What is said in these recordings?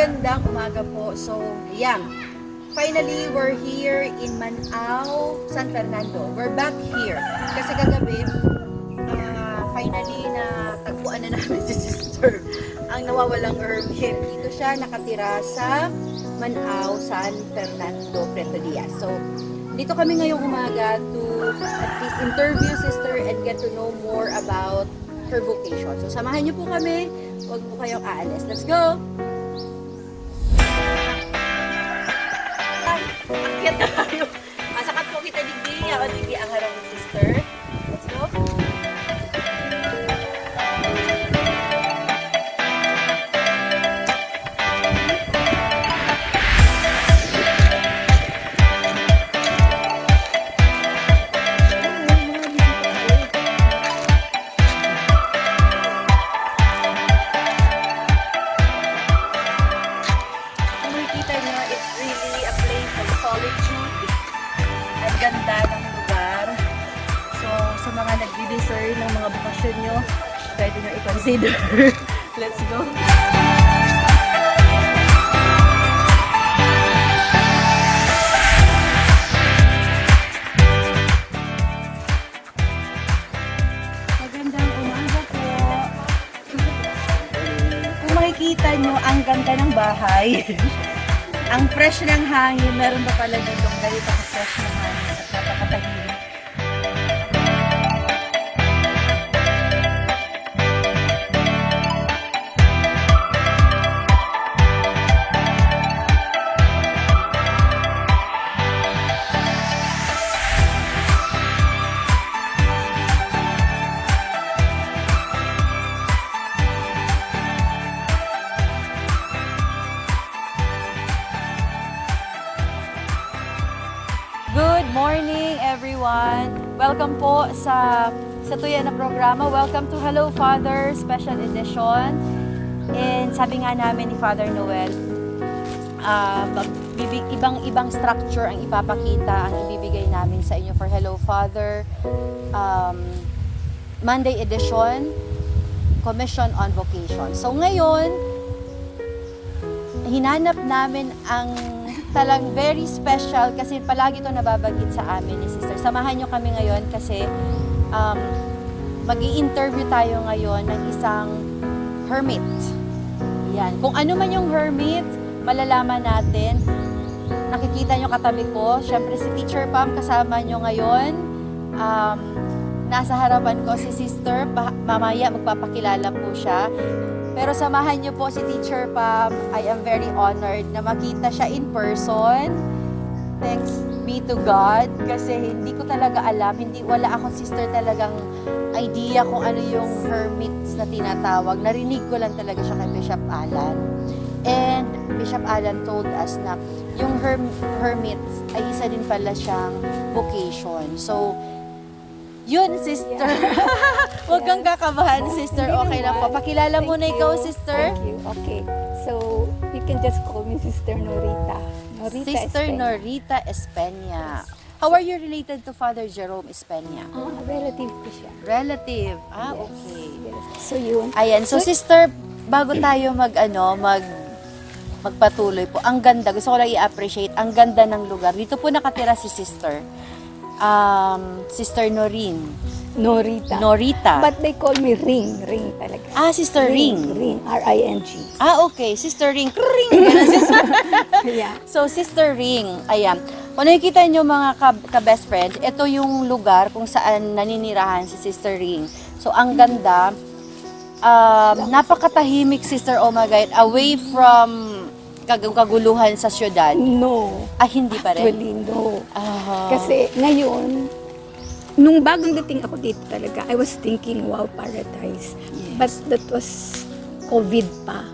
Magandang umaga po. So, yan. Finally, we're here in Manao, San Fernando. We're back here. Kasi kagabi, finally na tagpuan na namin si sister. Ang nawawalang hermit. Dito siya nakatira sa Manao, San Fernando, Preto Diaz. So, dito kami ngayong umaga to at least interview sister and get to know more about her vocation. So, samahan niyo po kami. Huwag po kayong aalis. Let's go! Akyat na tayo. Masakat po kita digdi. Ako digdi ang harap ng sister. Let's go! Ganda ng lugar. So, sa mga nagdi-discern ng mga bakasyon nyo, pwede nyo i-consider. Let's go! Magandang umaga po. Kung makikita nyo, ang ganda ng bahay. Ang fresh ng hangin, meron pa pala ditong ganito ka-fresh ng hangin at napakatahimik. Good morning everyone! Welcome po sa tuya na programa. Welcome to Hello Father Special Edition. And sabi nga namin ni Father Noel, ibang structure ang ipapakita, ang ibibigay namin sa inyo for Hello Father. Monday edition, Commission on Vocation. So ngayon, hinanap namin ang talang very special kasi palagi ito nababanggit sa amin ni sister. Samahan nyo kami ngayon kasi mag-i-interview tayo ngayon ng isang hermit. Yan. Kung ano man yung hermit, malalaman natin. Nakikita nyo katabi ko. Siyempre si Teacher Pam kasama nyo ngayon. Nasa harapan ko si sister. Mamaya magpapakilala po siya. Pero samahan niyo po si Teacher Pam. I am very honored na makita siya in person. Thanks be to God. Kasi hindi ko talaga alam. Wala akong sister talagang idea kung ano yung hermits na tinatawag. Narinig ko lang talaga siya kay Bishop Alan. And Bishop Alan told us na yung hermits ay isa din pala siyang vocation. So, yun, sister. Huwag kang kakabahan, sister. Okay lang po. Pakilala muna ikaw, sister. Thank you. Okay. So, you can just call me Sister Norita. Sister Espeña. Norita Espeña. How are you related to Father Jerome Espeña? Relative ko siya. Relative. Yes. Okay. Yes. So, yun. Ayan. So, sister, bago tayo magpatuloy po, ang ganda. Gusto ko lang i-appreciate. Ang ganda ng lugar. Dito po nakatira si sister. Sister Norita. Norita. But they call me Ring. Ring talaga. Sister Ring. Ring. R-I-N-G. Okay. Sister Ring. Ring. Ganun, sister. Yeah. So, Sister Ring. Ayan. Kung nakikita nyo mga ka-best friends, ito yung lugar kung saan naninirahan si Sister Ring. So, ang ganda. Napakatahimik, Sister Omagay. Away from kaguluhan sa syudad. No. Hindi pa rin? Actually, no. Ah. Kasi ngayon, nung bagong dating ako dito talaga, I was thinking, wow, paradise. Yes. But that was COVID pa.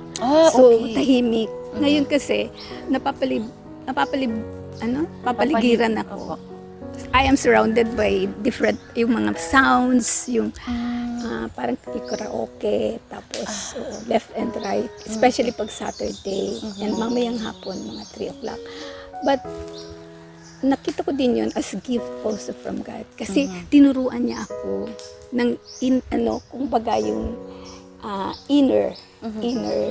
So, Okay. tahimik. Ngayon kasi, papaligiran ako. I am surrounded by different, yung mga sounds, yung parang karaoke, tapos left and right, especially pag Saturday, and mamayang hapon, mga 3 o'clock. But, nakita ko din yun as gift also from God. Kasi tinuruan niya ako ng kumbaga yung inner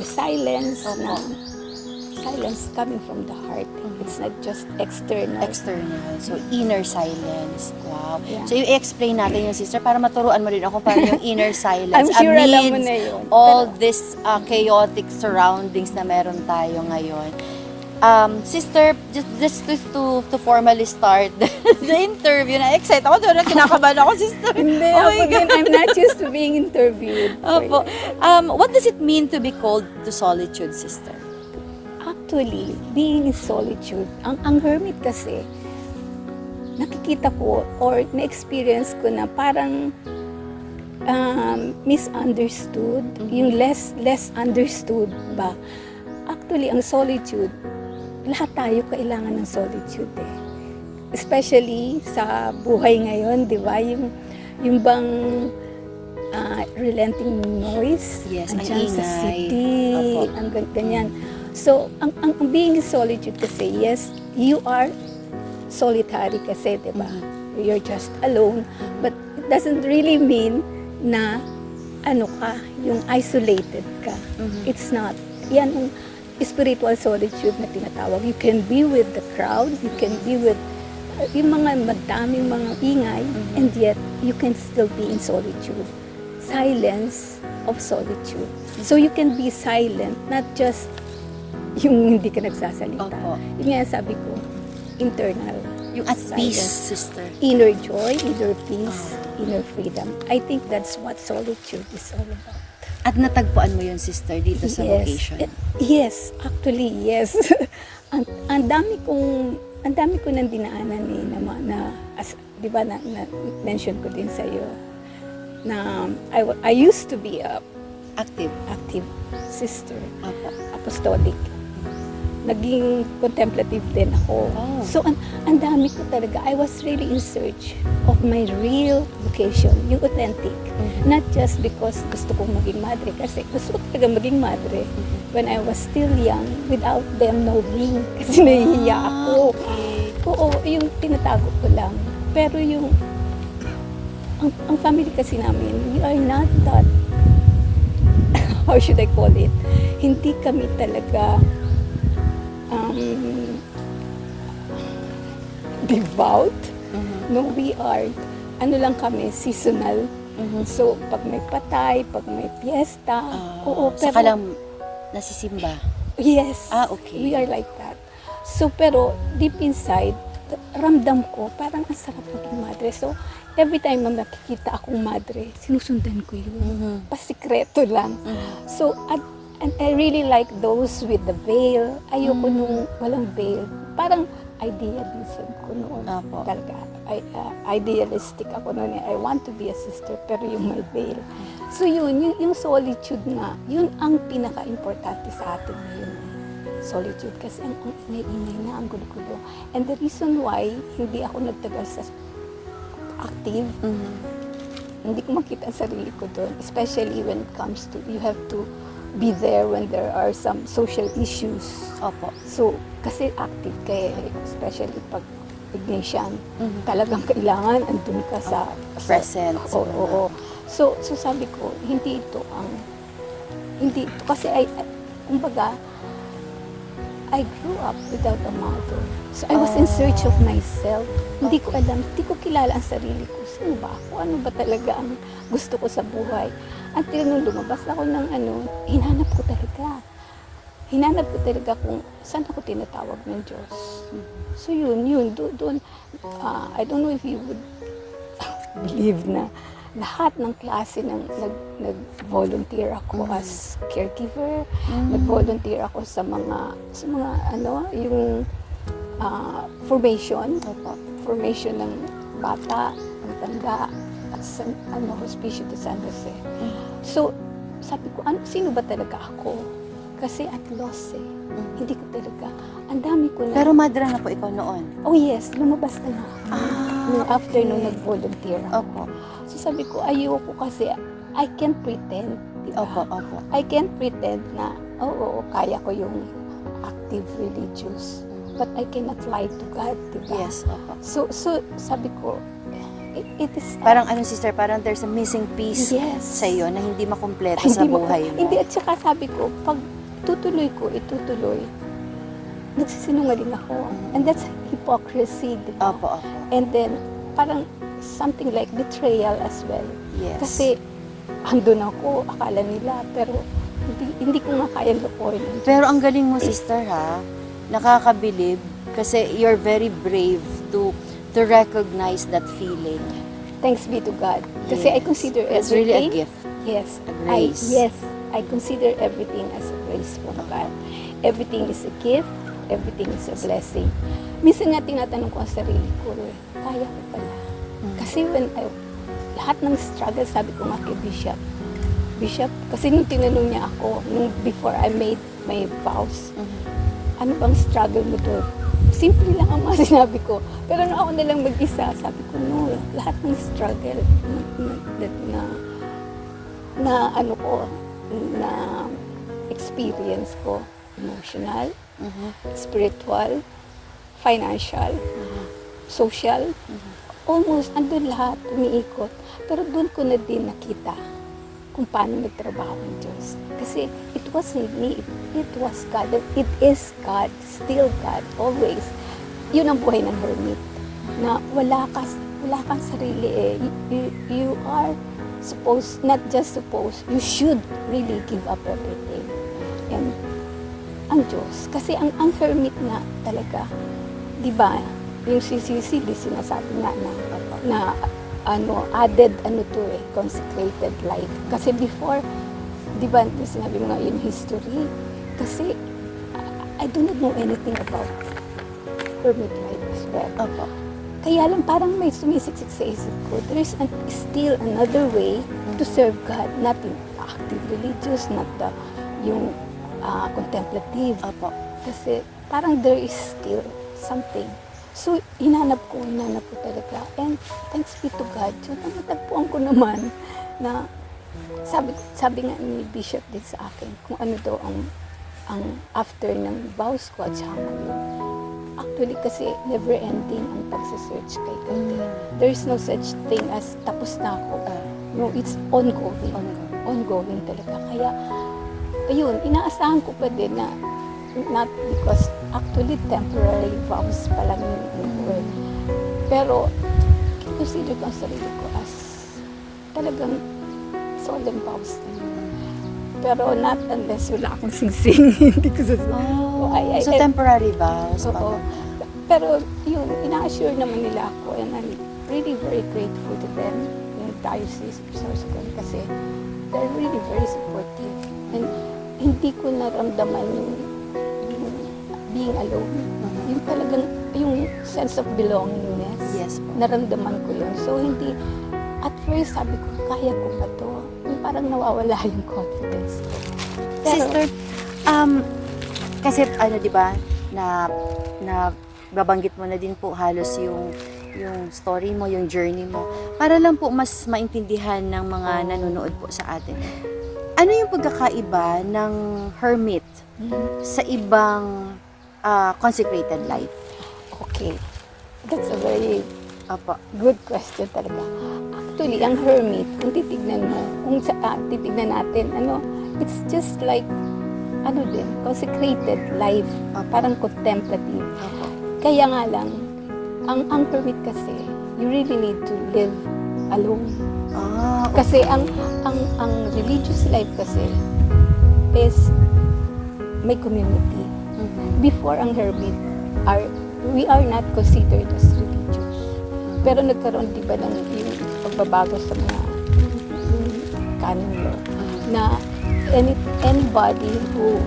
silence na silence coming from the heart. It's not just external. External. So, inner silence. Wow. Yeah. So, i-explain natin yung sister para maturuan mo rin ako paano yung inner silence. I'm sure alam mo amidst na yun. all this chaotic surroundings na meron tayo ngayon. Sister, just to formally start the interview, na excited ako doon, kinakabahan ako, sister. Hindi, Oh my ako din, I'm not used to being interviewed. Opo. What does it mean to be called to solitude, sister? Actually, being in solitude, ang hermit kasi, nakikita ko or na-experience ko na parang misunderstood, yung less understood ba. Actually, ang solitude, lahat tayo kailangan ng solitude eh. Especially sa buhay ngayon, di ba? Yung bang relenting noise, Yes, ang andyan sa ingay. city, Opo. ang ganyan. So, ang being in solitude kasi, yes, you are solitary kasi, di ba? You're just alone. But it doesn't really mean na yung isolated ka. It's not. Yan ang spiritual solitude na tinatawag. You can be with the crowd, you can be with yung mga madaming mga ingay, and yet you can still be in solitude. Silence of solitude. So you can be silent, not just yung hindi ka nagsasalita. Opo. Yung nga sabi ko, internal. Yung at peace, silence. sister. Inner joy, inner peace, inner freedom. I think that's what solitude is all about. At natagpuan mo yun, sister, dito sa vocation. Yes, actually, yes. ang dami ko nang dinaanan eh, di ba, na mention ko din sa iyo na I used to be a Active. active sister, Opo. apostolic. Naging contemplative din ako. Oh. So, ang dami ko talaga. I was really in search of my real vocation, yung authentic. Not just because gusto kong maging madre, kasi gusto ko talaga maging madre when I was still young, without them knowing, kasi nahihiya ako. Okay. Oo, yung tinatago ko lang. Pero ang family kasi namin, we are not that, how should I call it? Hindi kami talaga devout. No, we are, lang kami, seasonal. So, pag may patay, pag may piyesta, oo, pero, Saka lang nasisimba. yes, Okay. we are like that. So, pero, deep inside, ramdam ko, parang ang sarap maging madre. So, every time na nakikita akong madre, sinusundan ko yun. Pasikreto lang. So, and I really like those with the veil. Ayoko nung walang veil. Parang idealism ko noon. Opo. Talaga. Idealistic ako noon. I want to be a sister, pero yung may veil. So yun, yung solitude nga, yun ang pinaka-importante sa atin ngayon. Solitude. Kasi ang ingay-ingay na, ang gulo-gulo. And the reason why hindi ako nagtagal sa active, hindi ko makita ang sarili ko doon. Especially when it comes to, you have to be there when there are some social issues. Opo. So, kasi active kayo, especially pag Ignatian, talagang kailangan andun ka sa Present. Oo. So sabi ko, hindi ito kasi kumbaga, I grew up without a mother. So I was in search of myself. Hindi ko alam, hindi ko kilala ang sarili ko. Sino ba ako? Ano ba talaga ang gusto ko sa buhay? Until nung lumabas ako ng hinanap ko talaga. Hinanap ko talaga kung saan ako tinatawag ng Diyos. So yun, doon. I don't know if you would believe na lahat ng klase nag-volunteer ako as caregiver, nag-volunteer ako sa mga yung formation ng bata, ng tanda, at sa Hospicio de San Jose. So, sabi ko, sino ba talaga ako? Kasi at loss eh. Hindi ko talaga. Ang dami ko na. Pero madra na po ikaw noon. Oh yes, lumabas na ako. After nung nag-volunteer ako. Opo. So sabi ko, ayoko kasi I can't pretend. Diba? Opo. I can't pretend na, oo, kaya ko yung active religious. But I cannot lie to God, diba? Yes, opo. So sabi ko, it is... Parang sister, parang there's a missing piece Yes. sa iyo na hindi makumpleto sa buhay mo. Hindi, at saka sabi ko, pag itutuloy, nagsisinungaling ako. And that's hypocrisy, di ba? Opo. And then, parang something like betrayal as well. Yes. Kasi, andun ako, akala nila, pero hindi ko nga kaya lukoy. Pero ang galing mo, sister, ha? Nakakabilib kasi you're very brave to recognize that feeling. Thanks be to God. Kasi I Yes. consider It's really a everything. gift. Yes. A grace. I consider everything as a grace from God. Everything is a gift. Everything is a blessing. Minsan nga tinatanong ko ang sarili ko, kaya ko pala. Kasi lahat ng struggle, sabi ko nga kay Bishop, kasi nung tinanong niya ako, nung before I made my vows, ano bang struggle mo doon? Simple lang ang mga sinabi ko. Pero nung ako nalang mag-isa, sabi ko, no, lahat ng struggle na ano ko, na experience ko, emotional, spiritual, financial, social, almost andun lahat, umiikot. Pero doon ko na din nakita kung paano nagtrabaho ng Diyos. Kasi it wasn't me, it was God. It is God, still God, always. Yun ang buhay ng hermit. Na wala kang sarili eh. You are supposed, not just supposed, you should really give up everything. And ang Diyos. Kasi ang hermit na talaga, di ba, yung CCC, sinasabi nga na added consecrated life. Kasi before, di ba, sinabi mo nga yung history, kasi I do not know anything about hermit life as well. Opo. Kaya lang parang may sumisiksik sa isip ko, there is still another way to serve God, not in active religious, not yung contemplative. Opo. Kasi parang there is still something. So, hinanap ko talaga. And thanks be to God. So, natagpuan ko naman na sabi nga ni Bishop din sa akin kung ano daw ang after ng vows ko at saka ngayon. Actually, kasi never ending ang pagsasearch kay God. There is no such thing as tapos na ako. No, it's ongoing. Ongoing talaga. Kaya, ayun, inaasahan ko pa din na not because actually temporary vows pa lang yung word. Pero, consider ko ang sarili ko as talagang solemn vows. Pero not unless wala akong singsing. Hindi ko So temporary vows. Oo. Pero yun, ina-assure naman nila ako and I'm really very grateful to them, yung Diocese of Sorsogon, kasi they're really very supportive. And hindi ko naramdaman yung being alone. Yung talagang, yung sense of belongingness. Yes po. Naramdaman ko yun. So hindi, at first sabi ko, kaya ko ba to? Yung parang nawawala yung confidence ko. Pero, Sister, kasi di ba, na babanggit mo na din po halos yung story mo, yung journey mo, para lang po mas maintindihan ng mga nanonood po sa atin. Ano yung pagkakaiba ng hermit sa ibang consecrated life? okay. That's a very Opo. good question talaga. Actually, ang hermit, kung titignan mo, titignan natin, it's just like, consecrated life, parang contemplative. Opo. Kaya nga lang, ang hermit kasi, you really need to live alone. Kasi ang religious life kasi is may community. Before ang hermit, we are not considered as religious. Pero nagkaroon di ba ng yung pagbabago sa mga canon law na anybody who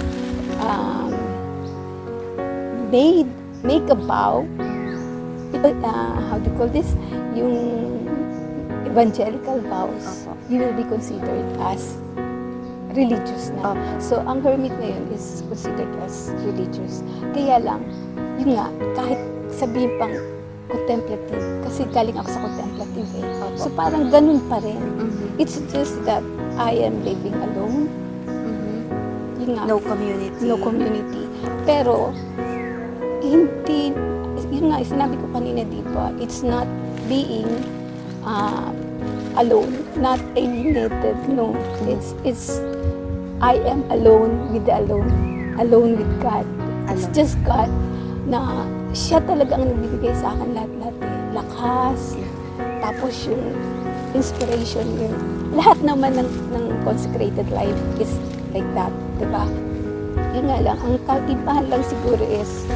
make a vow, how do you call this, yung evangelical vows, you will be considered as religious na. So, ang hermit ngayon is considered as religious. Kaya lang, yun nga, kahit sabihin pang contemplative, kasi galing ako sa contemplative eh. So, parang ganun pa rin. It's just that I am living alone. Yun nga. No community. No community. Pero, hindi, yun nga, sinabi ko kanina, di ba, it's not being alone, not alienated, no. It's I am alone with the alone with God. It's Ano? just God na siya talaga ang nagbibigay sa akin lahat-lahat eh. Lakas, tapos yung inspiration, yung lahat naman ng consecrated life is like that, di ba? Yun nga lang, ang kaibahan lang siguro is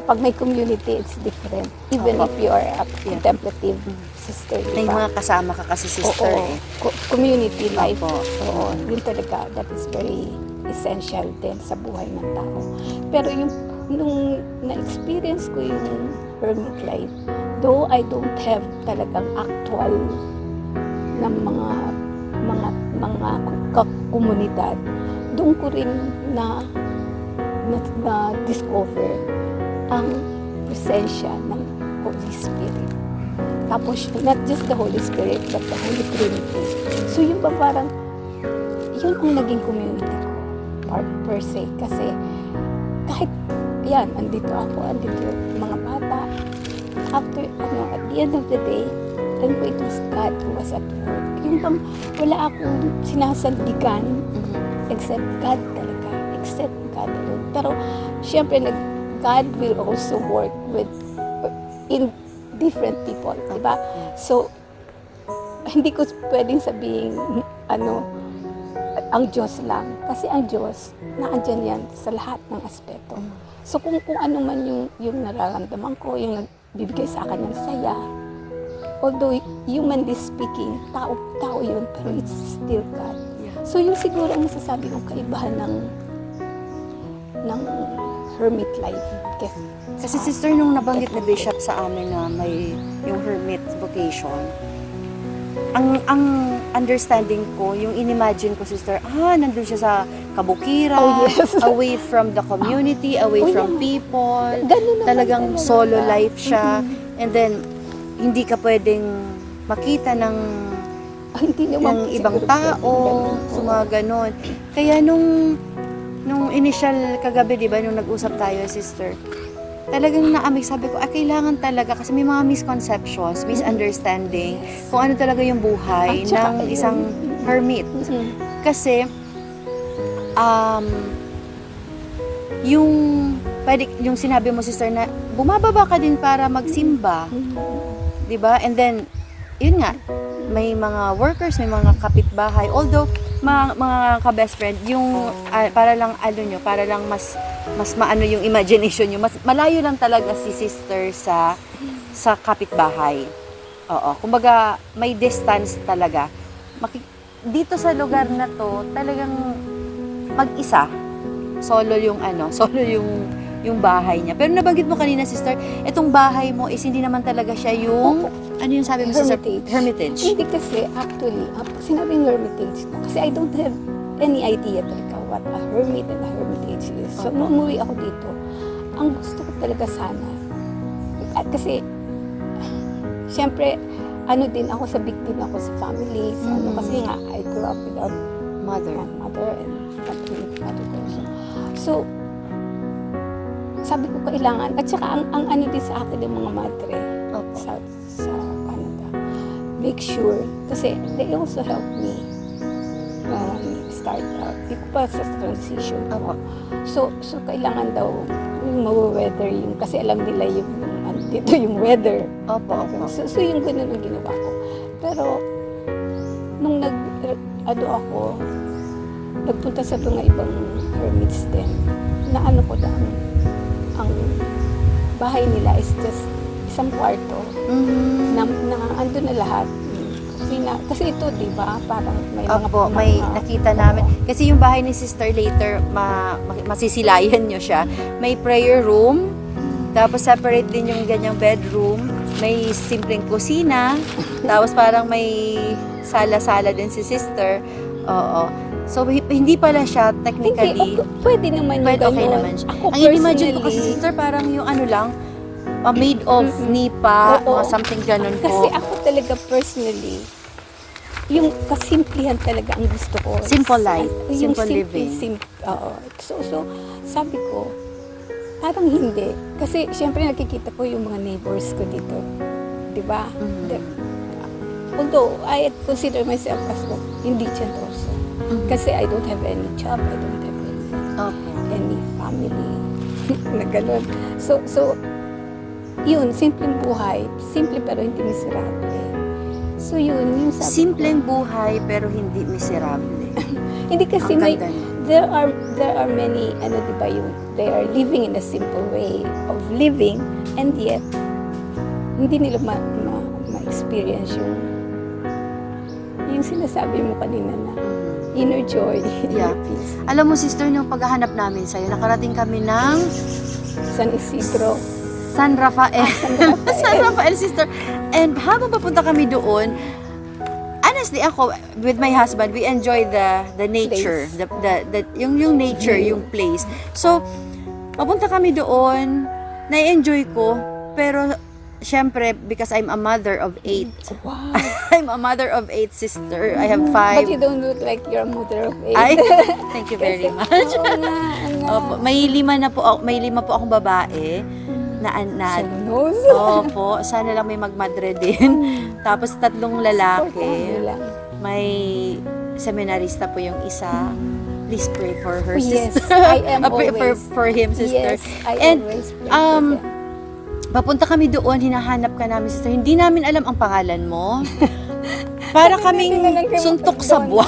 pag may community, it's different. Even Opo. if you are a Yeah. contemplative sister, May di ba? mga kasama ka kasi sister Oo, eh. community life. Opo. Oo, yun talaga, that is very essential din sa buhay ng tao. Pero yung nung na-experience ko yung hermit life, though I don't have talagang actual na mga komunidad, doon ko rin na discover ang presensya ng Holy Spirit. Tapos, not just the Holy Spirit, but the Holy Trinity. So, yung ba parang, yun ang naging community ko, per se. Kasi, kahit, yan, andito yung mga bata. After, at the end of the day, alam ko it was God who was at work. Yung bang, wala akong sinasandigan, except God talaga. Except God alone. Pero, syempre, God will also work in different people, di ba? So, hindi ko pwedeng sabihin, ang Diyos lang. Kasi ang Diyos, naandyan yan sa lahat ng aspeto. So, kung ano man yung nararamdaman ko, yung nagbibigay sa akin ng saya, although humanly speaking, tao yun, pero it's still God. So, yung siguro ang masasabi kong kaibahan ng hermit life. Kasi sister, nung nabanggit na bishop sa amin na may yung hermit vocation, ang understanding ko, yung inimagine ko, sister, nandun siya sa kabukiran, Oh, yes. away from the community, away Oh, from yeah. people, Ganun naman talagang talaga. solo life siya, and then, hindi ka pwedeng makita ng Hindi naman ng ibang siguro tao, pwedeng sa ganun. mga ganon. Kaya nung initial kagabi, di ba, nung nag-usap tayo, sister, talagang naamig, sabi ko, kailangan talaga, kasi may mga misconceptions, misunderstanding, kung ano talaga yung buhay At saka ng yun. isang hermit. Mhm. Kasi, yung sinabi mo, sister, na bumababa ka din para magsimba, di ba? And then, yun nga, may mga workers, may mga kapitbahay, although, mga ka-best friend, yung para lang mas maano yung imagination nyo, mas malayo lang talaga si sister sa kapitbahay. Oo, kumbaga may distance talaga. Dito sa lugar na to, talagang mag-isa. Solo yung bahay niya. Pero nabanggit mo kanina, sister, itong bahay mo is hindi naman talaga siya yung ano yung sabi mo, sister? Hermitage. Hindi kasi, actually, sinabing hermitage ko, kasi I don't have any idea talaga what a hermit and a hermitage is. So, nung umuwi ako dito, ang gusto ko talaga sana, at kasi, syempre, din ako, sabik din ako sa family, kasi nga, I grew up without Mother. my mother and father ko. So, sabi ko kailangan, at saka ang ano din sa akin yung mga madre sa Canada, make sure, kasi they also help me start out. Di ko pa sa transition ko. So kailangan daw yung mawe-weather yung, kasi alam nila yung dito yung weather. Opo. So yung ganun ang ginawa ko. Pero, nung ako, nagpunta sa mga ibang hermits din, na ano ko lang, ang bahay nila is just isang kwarto na ando na lahat. Kusina. Kasi ito, di ba, parang may Opo, may nakita namin. Kasi yung bahay ni sister later, masisilayan nyo siya. May prayer room, tapos separate din yung ganyang bedroom. May simpleng kusina, tapos parang may sala-sala din si sister. Oo. So, hindi pala siya technically. Hindi, pwede naman yung Okay ganun. naman siya. Ako Ang inimagine ko kasi, personally, sister, parang yung ano lang, made of nipa, Oo. mga something ganun kasi po. ako talaga personally, yung kasimplihan talaga ang gusto ko. Simple life, Yung simple living. Oo. So, sabi ko, parang hindi. Kasi, syempre, nakikita ko yung mga neighbors ko dito. Di ba? Although, I consider myself as hindi dyan also. Kasi I don't have any job, I don't have any. Okay. any family na gano'n. So, yun, simpleng buhay. Simple pero hindi miserable. So yun, yung sabi ko. Simpleng buhay pero hindi miserable. Hindi kasi Ang may, ganda niya. there are many, di ba yung, they are living in a simple way of living, and yet, hindi nila ma-experience yung sinasabi mo kanina na inner joy, Yeah. inner peace. Alam mo, sister, nung paghahanap namin sa'yo, nakarating kami ng San Isidro. San Rafael. San Rafael. San Rafael, sister. And habang papunta kami doon, honestly, ako, with my husband, we enjoy the nature. Yung nature, yung place. So, papunta kami doon, na-enjoy ko, pero, syempre, because I'm a mother of 8. Wow. I'm a mother of 8, sister. I have 5. But you don't look like you're a mother of 8. Ay, thank you very much. Oo nga. Opo, may 5 po akong babae na Nose. Opo, sana lang may magmadre din. Tapos 3 lalaki. May seminarista po yung isa. Please pray for her, Yes, sister. I am Pray always. for him, sister. Yes, I And, always pray for them. Papunta kami doon, hinahanap ka namin, sister. Hindi namin alam ang pangalan mo. Para kaming suntok sa buwan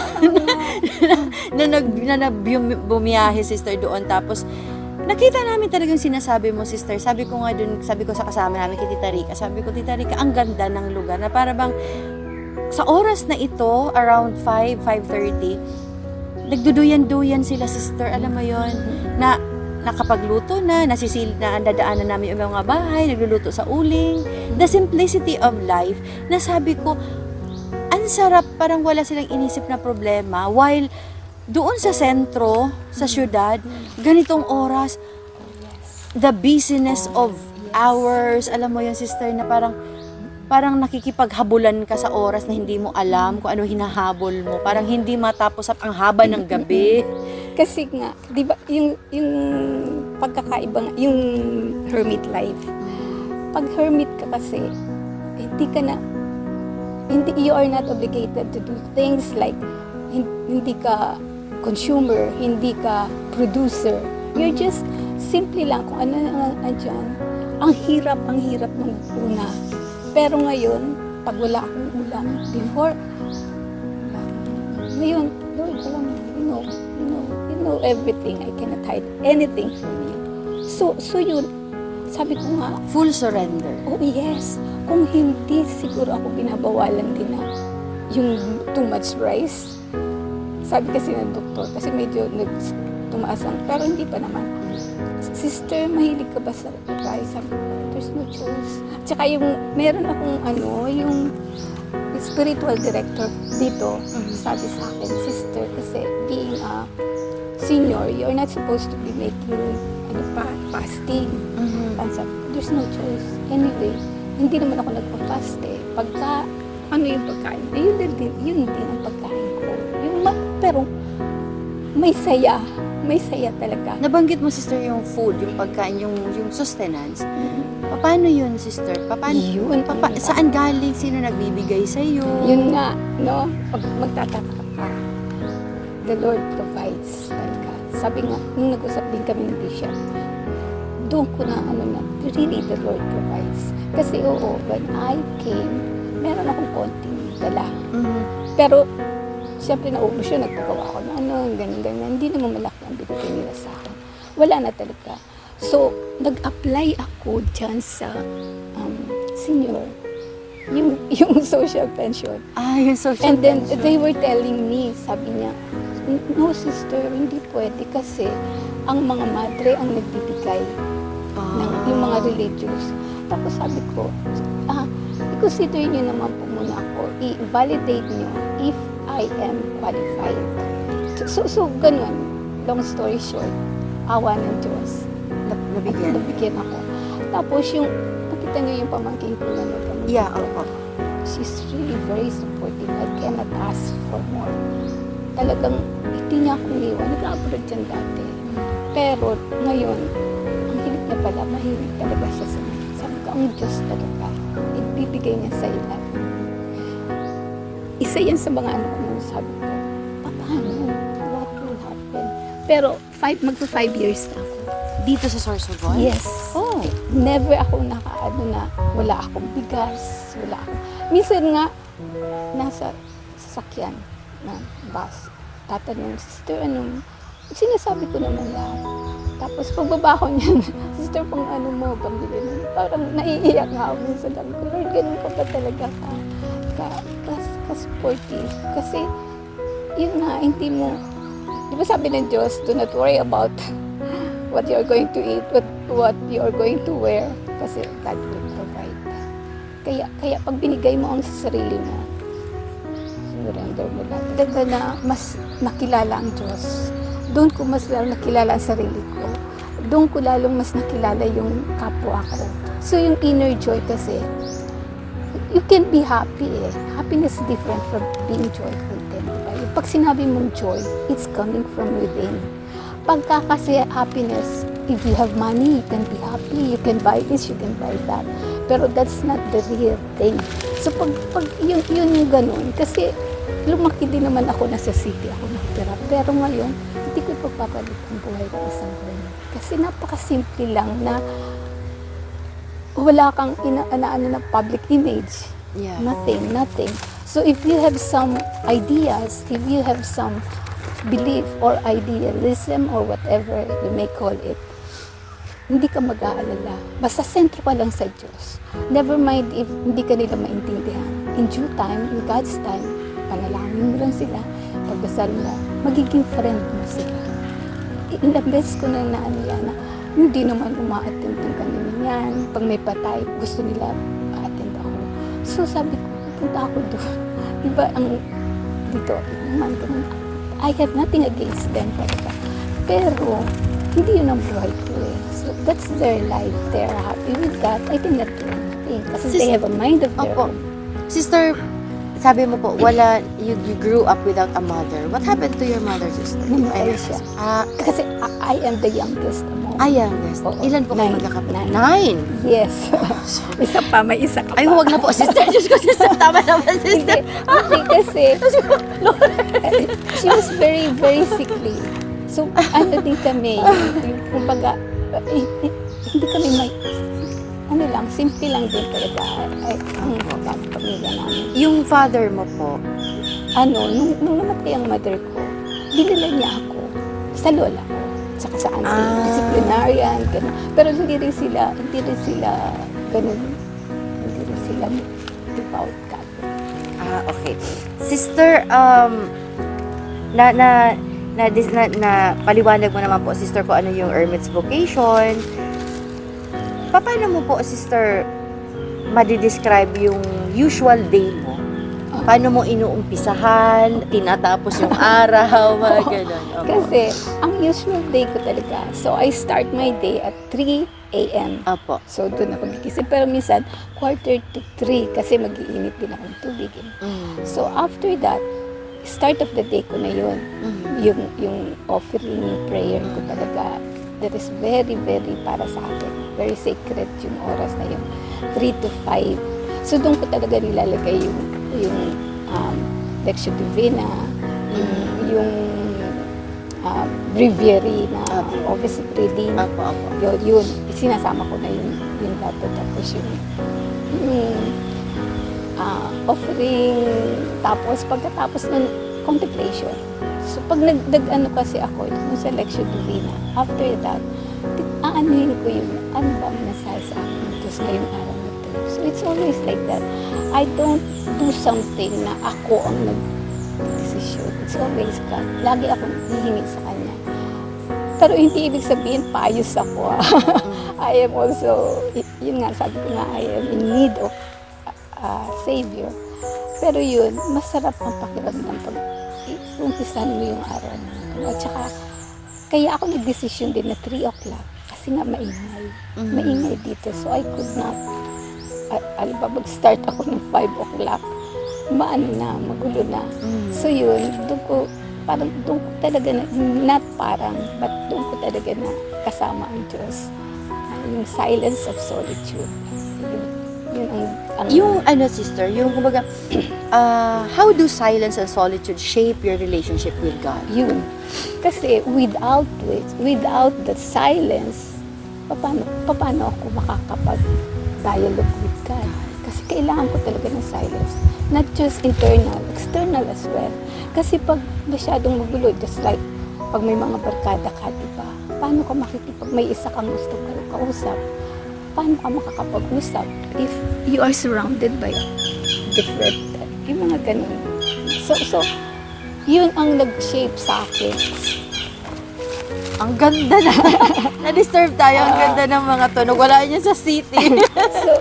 na bumiyahe, sister, doon. Tapos, nakita namin talagang sinasabi mo, sister. Sabi ko nga doon, sabi ko sa kasama namin kay Tita Rica, sabi ko, Tita Rica, ang ganda ng lugar na para bang sa oras na ito, around 5:30, nagduduyan-duyan sila, sister. Alam mo yon na nakapagluto na nadadaanan namin yung mga bahay, nagluluto sa uling. The simplicity of life, na sabi ko, ang sarap, parang wala silang inisip na problema. While doon sa sentro, sa syudad, ganitong oras, the busyness of hours, alam mo yun, sister, na parang nakikipaghabulan ka sa oras na hindi mo alam kung ano hinahabol mo. Parang hindi matapos ang haba ng gabi. Kasi nga, di ba, yung pagkakaibang, yung hermit life. Pag hermit ka kasi, you are not obligated to do things like, hindi ka consumer, hindi ka producer. You're just, simply lang kung ano ang andyan. Ang hirap ng una. Pero ngayon, pag wala akong ulam, before, ngayon, Lord, alam mo, you know everything. I cannot hide anything from you. So yun, sabi ko nga, Full surrender. oh yes, kung hindi, siguro ako binabawalan din na yung too much rice. Sabi kasi ng doktor, kasi medyo tumaas ang, pero hindi pa naman. Sister, mahilig ka ba sa rice? Sabi ko, there's no choice. Tsaka meron akong yung spiritual director dito, sabi sa akin, sister, kasi being a senior, you're not supposed to be making fasting. And sabi ko, there's no choice. Anyway, hindi naman ako nagpa-fast eh. Pagka, ano yung pagkain? Yun din ang pagkain ko. Pero, may saya talaga. Nabanggit mo, sister, yung food, yung pagkain, yung sustenance. Paano yun, sister? Yun. Saan galing? Sino nagbibigay sa'yo? Yun nga, no? Pag magtataka ka, the Lord provides talaga. Sabi nga, nung nag-usap din kami ng Bishop, doon ko na, really the Lord provides. Kasi when I came, meron akong konting dala. Pero, siyempre naubos yun, nagpagawa ako na ganyan. Hindi naman malaki ang binigay nila sa akin. Wala na talaga. So, nag-apply ako dyan sa senior, yung social pension. Yung social And then, pension. they were telling me, sabi niya, no sister, hindi pwede kasi ang mga madre ang nagbibigay ng yung mga religious. Tapos sabi ko, i-consider niyo naman po muna ako, i-validate niyo if I am qualified. So ganun, long story short, awa ng Diyos. Nabigyan ako. Tapos nakita niyo yung pamangkin ko na nagpamangkin. Yeah, opo. She's really very supportive. I cannot ask for more. Talagang, hindi niya ako iniwan. Nag-abroad dyan dati. Pero, ngayon, ang hilig niya pala, mahilig talaga siya sa mga. Sabi ko, ang Diyos talaga. Ibibigay niya sa ilan. Isa yan sa mga anak ko, sabi ko, paano? What will happen? Pero, magpa 5 years na ako. Dito sa Sorsogon? Yes. Oh. Never ako na wala akong bigas, wala ako. Minsan nga, nasa sasakyan na bus, tatanong, sister, anong, sinasabi ko naman lahat. Tapos pagbaba ko niyan, sister, pang ano mo, pambili mo. Parang naiiyak nga ako minsan. Sabi ko, Lord, ganun ka ba talaga ka-supportive? Kasi, yun nga, hindi mo, di ba sabi ng Diyos, do not worry about what you're going to eat, what you're going to wear, kasi God will provide. Kaya pag binigay mo ang sarili mo, surrender mo lang. Talaga na mas nakilala ang Diyos. Doon ko mas lalo nakilala ang sarili ko. Doon ko lalong mas nakilala yung kapwa ko. So yung inner joy kasi, you can be happy eh. Happiness is different from being joyful din, diba? Yung pag sinabi mong joy, it's coming from within. Pagka kasi happiness, if you have money, you can be happy, you can buy this, you can buy that. Pero that's not the real thing. So pag yun yung ganun, kasi lumaki din naman ako, nasa city ako nakitira. Pero ngayon, hindi ko pagpapalit ang buhay ko isang buhay. Kasi napakasimple lang na wala kang inaano na public image. Yeah. Nothing. So if you have some ideas, if you have some belief or idealism or whatever you may call it, hindi ka mag-aalala. Basta sentro ka lang sa Diyos. Never mind if hindi ka nila maintindihan. In due time, in God's time, panalangin mo lang sila, pagdasal mo, magiging friend mo sila. Ilang beses ko na naano yan na hindi naman uma-attend yung kanina yan. Pag may patay, gusto nila ma-attend ako. So sabi ko, punta ako doon. Diba ang dito, I have nothing against them talaga. Pero, hindi yun ang buhay ko eh. So, that's their life. They're happy with that. I cannot do anything. Kasi they have a mind of their Opo. own. Sister, sabi mo po, you grew up without a mother. What happened to your mother, sister? Namatay siya. Kasi I am the youngest among. Youngest. Oo. Ilan po kayo 9. magkakapatid? 9. Yes. Isa pa, may isa ka pa. Ay, huwag na po, sister. Diyos ko, sister. Tama naman, sister. Hindi kasi, she was very, very sickly. So, ano din kami, kumbaga, hindi kami may, ano lang, simple lang din talaga, ang pamilya namin. Yung father mo po, Nung namatay ang mother ko, dinala niya ako sa lola ko, saka sa auntie, disciplinarian, gano'n. Pero hindi rin sila, ganun, hindi rin sila devout Catholic. okay. Sister, na paliwanag mo naman po, sister, ko ano yung hermit's vocation. Paano mo po, sister, madi-describe yung usual day mo? Paano mo inuumpisahan, tinatapos yung araw, mga ganun? Opo. Kasi, ang usual day ko talaga, so I start my day at 3 a.m. Opo. So, doon ako gigising. Pero minsan, 2:45 kasi mag-iinit din akong tubig. So, after that, start of the day ko na yun. Yung offering prayer ko talaga, that is very, very para sa akin. Very sacred yung oras na yun. 3 to 5. So, doon ko talaga nilalagay yung Lectio Divina, yung breviary na office reading. Opo. Yun, sinasama ko na yung lahat. Tapos yung offering, tapos pagkatapos ng contemplation. So pag nag-ano kasi ako, yung sa Lectio Divina, after that, aanuhin ko yung ano ba mensahe sa akin ng Diyos ngayong araw na ito. So it's always like that. I don't do something na ako ang nag-desisyon. It's always God. Lagi akong hihingi sa Kanya. Pero hindi ibig sabihin payos ako. I am also, yun nga, sabi ko nga, I am in need of Savior. Pero yun, masarap ang pakiramdam pag umpisahan mo yung araw mo. At saka, kaya ako nag-decision din na 3 o'clock kasi nga maingay. Maingay dito. So I could not, alam ba, mag-start ako ng 5 o'clock. Maano na, magulo na. So yun, doon ko talaga na, not parang, but doon ko talaga na kasama ang Diyos. Yung silence of solitude. Yun ang Yung sister, yung kumbaga, how do silence and solitude shape your relationship with God? yun. Kasi without the silence, paano ako makakapag-dialogue with God? Kasi kailangan ko talaga ng silence. Not just internal, external as well. Kasi pag masyadong magulo, just like pag may mga barkada ka, diba? Paano ka pag may isa kang gusto kausap, paano ka makakapag-usap if you are surrounded by different, yung mga ganun. So, yun ang nag-shape sa akin. Ang ganda na. Na-disturb tayo. Ang ganda ng mga tunog. Wala niya sa city.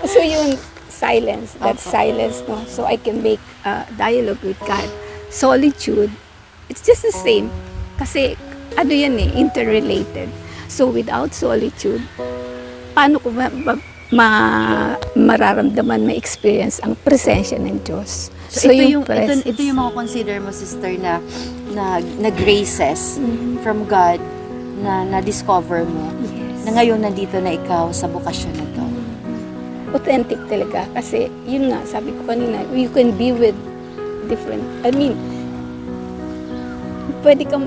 So yun, silence. That's Opo. silence, no? So I can make dialogue with God. Solitude, it's just the same. Kasi, yan interrelated. So without solitude, paano ko mararamdaman, ma-experience ang presensya ng Diyos? So ito presence. yung mga consider mo, sister, na graces from God na na-discover mo. Yes. Na ngayon nandito na ikaw sa bukasyon na to. Authentic talaga. Kasi, yun nga, sabi ko kanina, you can be with different, pwede kang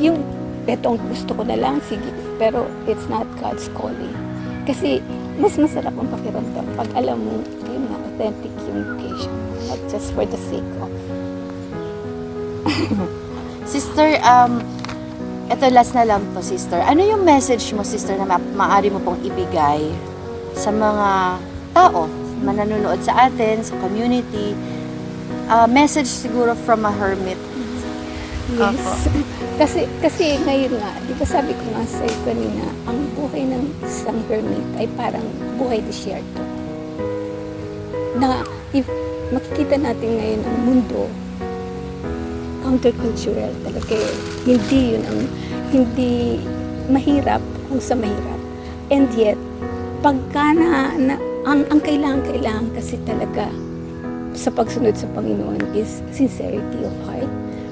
yung, eto ang gusto ko na lang, sige, pero it's not God's calling. Kasi, mas masarap ang pakiramdam pag alam mo, yun nga, authentic yung vocation, not just for the sake of. Sister, eto last na lang to, sister. Ano yung message mo, sister, na maaari mo pong ibigay sa mga tao, manonood sa atin, sa community? Message siguro from a hermit. Yes. Opo. kasi ngayon nga, di ba sabi ko nga sa'yo kanina, ang buhay ng isang hermit ay parang buhay desierto. Na if makikita natin ngayon ang mundo, countercultural talaga yun. Hindi mahirap kung sa mahirap. And yet, pagka ang kailangan kasi talaga sa pagsunod sa Panginoon is sincerity of heart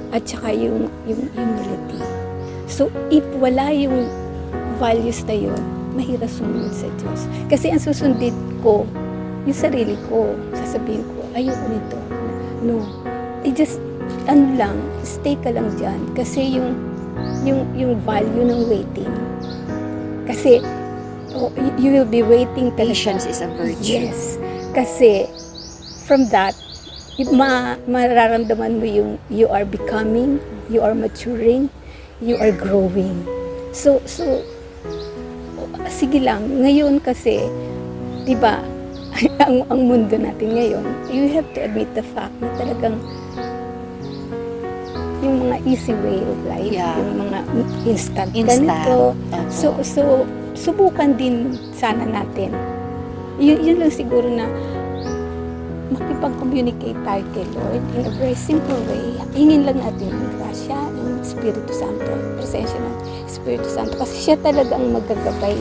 at saka yung humility. So, if wala yung values na yun, mahirap sumunod sa Diyos. Kasi ang susundin ko, yung sarili ko, sasabihin ko, ayoko nito. No. Stay ka lang dyan. Kasi yung value ng waiting. Kasi, you will be waiting talaga. Patience is a virtue. Yes. Kasi, from that, mararamdaman mo yung you are becoming, you are maturing, you are growing. So sige lang. Ngayon kasi, di ba, ang mundo natin ngayon, you have to admit the fact na talagang yung mga easy way of life, yung mga instant. Ganito. So, subukan din sana natin. Yun lang siguro na makipag-communicate tayo kay Lord in a very simple way. Hingin lang natin ang grasya ng Espiritu Santo, presensya ng Espiritu Santo. Kasi siya talaga ang magagabay.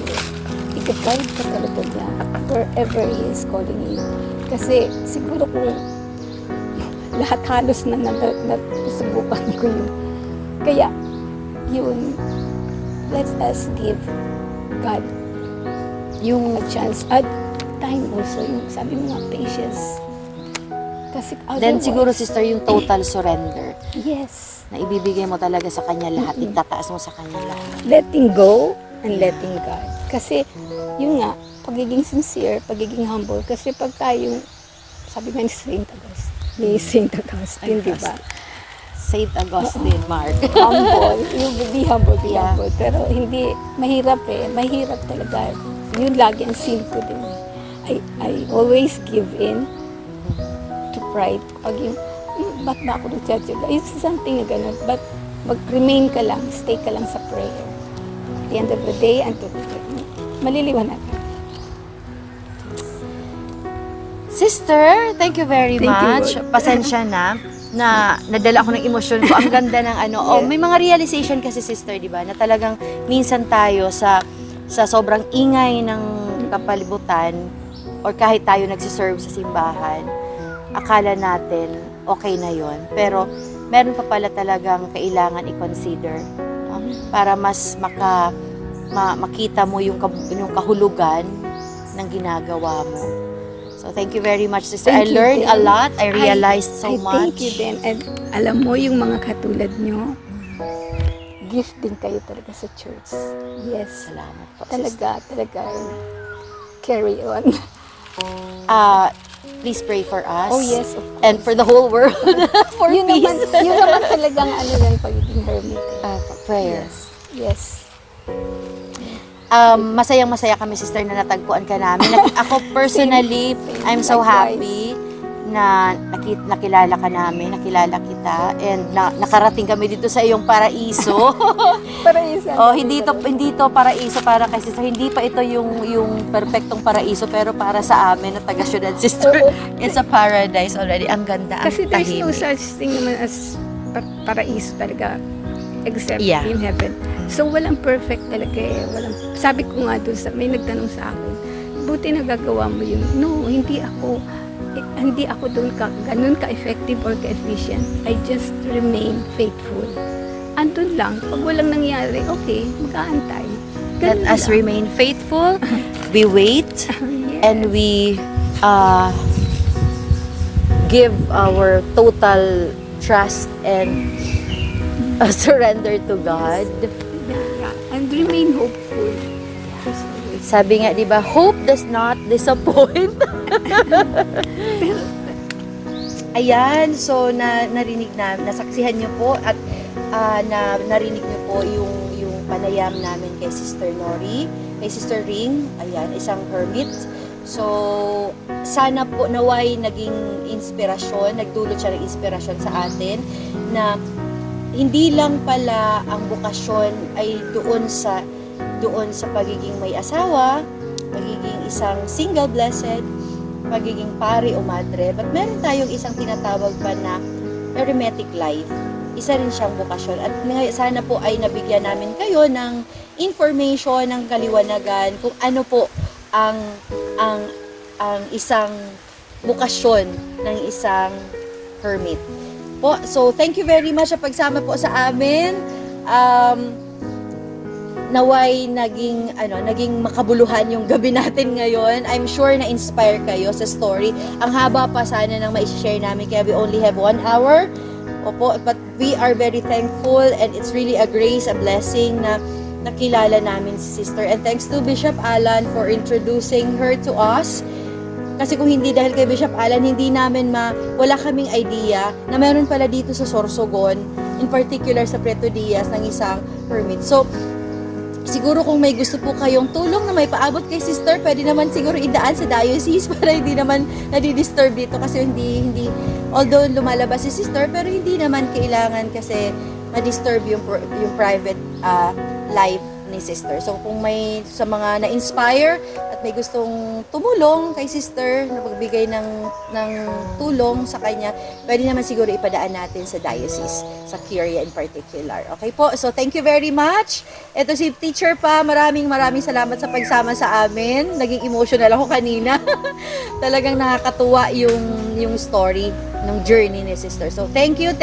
I-guide ka talaga niya wherever He is calling you. Kasi siguro kung lahat halos na nasubukan ko yun. Kaya, yun, let us give God yung chance at time also, yung sabi mo nga, patience. Kasi Then siguro, sister, yung total surrender. yes, Na ibibigay mo talaga sa Kanya lahat. Itataas mo sa Kanya lahat. letting go and letting God. Kasi, yun nga, pagiging sincere, pagiging humble. Kasi pagka yung, sabi nga ni Saint Augustine, di ba? Saint Augustine, Mark. Humble. Yung be humble, be Yeah. humble. Pero hindi, mahirap Mahirap talaga. Yun lagi ang sin ko din. I always give in to pride. Pag yung, ba't ba ako nagtsatsyula? It's something na ganun. But mag-remain ka lang, stay ka lang sa prayer. At the end of the day, maliliwanag. Sister, thank you very Thank you, much. Lord. Pasensya na nadala ko ng emosyon ko. Ang ganda ng may mga realization kasi, sister, di ba? Na talagang minsan tayo sa sobrang ingay ng kapalibutan or kahit tayo nagsiserve sa simbahan, akala natin okay na yon. Pero meron pa pala talagang kailangan i-consider, no? Para mas makita mo yung kahulugan ng ginagawa mo. So So thank you very much, sister. Thank I you learned a din. lot. I realized so I much. thank you din. And alam mo, yung mga katulad nyo, gift din kayo talaga sa church. Yes. Salamat po, sister. Talaga. Carry on. Please pray for us. Oh yes, of course. And for the whole world. For yun peace. yun naman talagang ano yan, pagiging hermit. Prayers. Yes. Masayang-masaya kami, sister, na natagpuan ka namin. Ako personally, Same. I'm so Likewise. happy na nakilala ka namin, nakilala kita, and nakarating kami dito sa iyong paraiso. Para isa. Oh, hindi to paraiso para kay sister. Hindi pa ito yung perfectong paraiso, pero para sa amin na taga syudad, sister. It's a paradise already. Ang ganda, ang Kasi there's no tahimik. such thing naman as paraiso talaga except Yeah. in heaven. So walang perfect talaga eh. Sabi ko nga doon may nagtanong sa akin, buti nagagawa mo yun. No, hindi ako doon ganun ka-effective or ka-efficient. I just remain faithful. Andun lang. Pag walang nangyari, okay, mag-aantay. Let Ganun us lang. remain faithful. We wait. Yes. And we give our total trust and surrender to God. Yeah. And remain hopeful. Just always. Sabi nga, di ba, hope does not disappoint. Ayan, so narinig na, nasaksihan niyo po at narinig niyo po yung panayam namin kay Sister Nori, kay Sister Ring, ayan, isang hermit. So, sana po naway naging inspirasyon, nagdulot siya ng inspirasyon sa atin na hindi lang pala ang bukasyon ay doon sa pagiging may asawa, pagiging isang single blessed, pagiging pari o madre, but meron tayong isang tinatawag pa na hermetic life. Isa rin siyang bukasyon at sana po ay nabigyan namin kayo ng information, ng kaliwanagan kung ano po ang isang bukasyon ng isang hermit. Po, so thank you very much sa pagsama po sa amin. Naway naging makabuluhan yung gabi natin ngayon. I'm sure na inspire kayo sa story. Ang haba pa sana nang ma-share namin kaya we only have 1 hour. Opo, but we are very thankful and it's really a grace, a blessing na nakilala namin si sister. And thanks to Bishop Alan for introducing her to us. Kasi kung hindi dahil kay Bishop Alan, hindi namin wala kaming idea na meron pala dito sa Sorsogon, in particular sa Preto Diaz, ng isang hermit. So, siguro kung may gusto po kayong tulong na may paabot kay sister, pwede naman siguro idaan sa diocese para hindi naman nadi-disturb dito kasi hindi although lumalabas si sister, pero hindi naman kailangan kasi ma-disturb yung private life ni sister. So kung may sa mga na-inspire at may gustong tumulong kay sister na magbigay ng tulong sa kanya, pwede naman siguro ipadaan natin sa diocese, sa Curia in particular. Okay po? So thank you very much. Ito si teacher pa. Maraming salamat sa pagsama sa amin. Naging emotional ako kanina. Talagang nakakatuwa yung story ng journey ni sister. So thank you.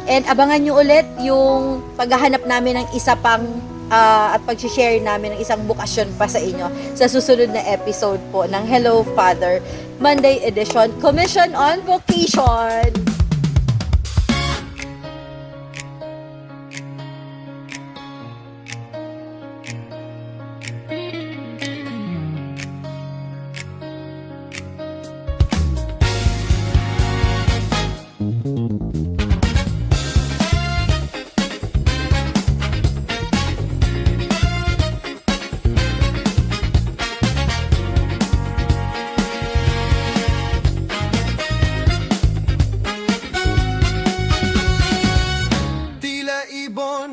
And abangan nyo ulit yung paghahanap namin ng isa pang at pag-share namin ng isang bukasyon pa sa inyo sa susunod na episode po ng Hello Father Monday edition, Commission on Vocation.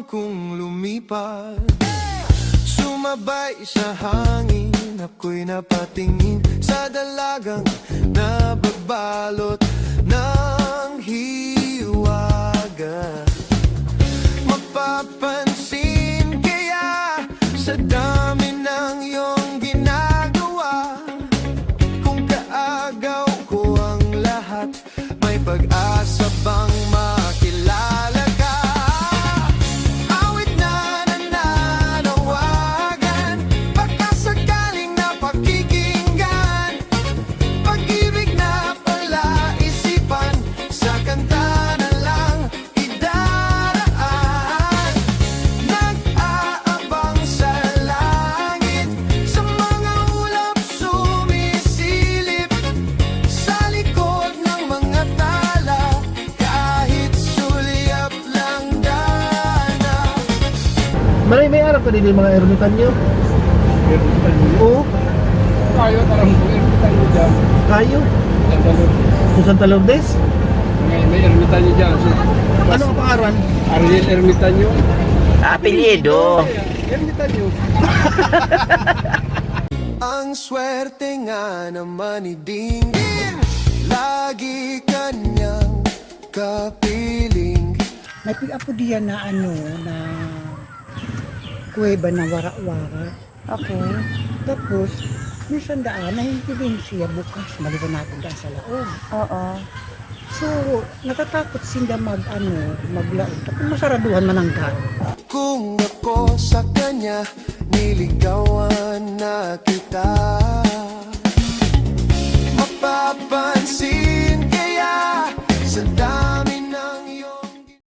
Kung lumipad, sumabay sa hangin, ako'y napatingin sa dalagang nababalot ng hiwaga. Mapapansin kaya sa dami ng iyong ginagawa, kung kaagaw ko ang lahat, may pag-asa bang makilala ka? Pag kanina yung mga ermitan nyo. Ermitan nyo. Oo, Tayo, tarang po, ermitan nyo dyan. kayo. Santa Lourdes. Sa Santa Lourdes. May ermitan nyo dyan. So, Ano ang pangalan? Ariel ermitan nyo. Apelyido. Ermitan nyo. Ang swerte nga naman ni Dinggin, lagi kanyang kapiling. May pick-up diyan na na kuweba na wara-wara. Okay. Tapos, minsan daan, nahihiling siya bukas, maliwan natin daan sa laon. Oo. So, natatakot sila maglaon. Tapos masaraduhan man ang daan. Kung ako sa kanya, niligawan na kita, mapapansin